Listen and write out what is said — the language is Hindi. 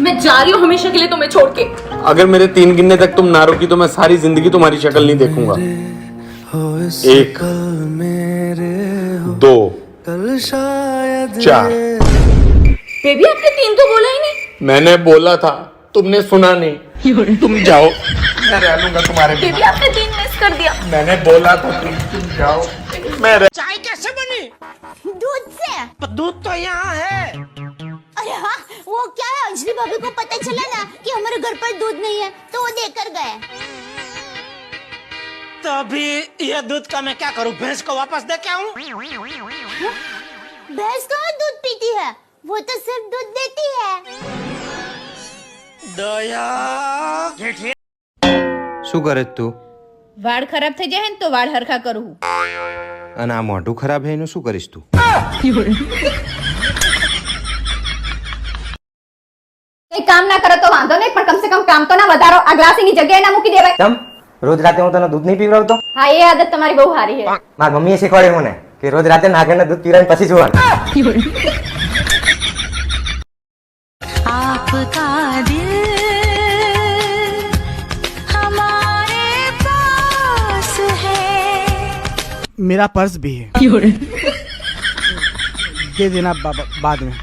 मैं जा रही हूँ हमेशा के लिए तुम्हें छोड़ के। अगर मेरे 3 गिनने तक तुम ना रुकी तो मैं सारी जिंदगी तुम्हारी शक्ल नहीं देखूंगा। 1 2 4। बेबी आपने 3 तो बोला ही नहीं। मैंने बोला था, तुमने सुना नहीं। तुम जाओ, मैं रह लूंगा तुम्हारे बेबी बिना। आपने 3 मिस कर दिया। मैंने बोला था तुम जाओ, मैं रह... चाय कैसे बनी? दूध से। दूध तो यहाँ है। अरे हाँ, वो क्या है, अंजलि भाभी को पता चला ना कि हमारे घर पर दूध नहीं है तो वो देकर गए। तो अभी ये दूध का मैं क्या करूँ? भैंस को वापस दे के आऊँ? भैंस कहाँ दूध पीती है, वो तो सिर्फ दूध देती है। दया શું કરે છે તું? વાળ ખરાબ થઈ જાય ને તો વાળ હરખા કરું. અને આ મોઢું ખરાબ હે એનું શું કરીશ તું? કઈ કામ ના કરો તો વાંધો નહીં, પણ કમ સે કમ કામ તો ના વધારો. આ ગ્લાસ એની જગ્યાએ ના મૂકી દેવાય. કેમ રોજ રાતે હું તને દૂધ નહીં પીવડાવતો? હા, એ આદત તમારી બહુ સારી છે. મારી મમ્મીએ શીખવાડ્યું મને કે રોજ રાતે નાગરને દૂધ પીવડાવીને પછી સુવાનું. आपका दिल हमारे पास है। मेरा पर्स भी है, दे देना बाद में।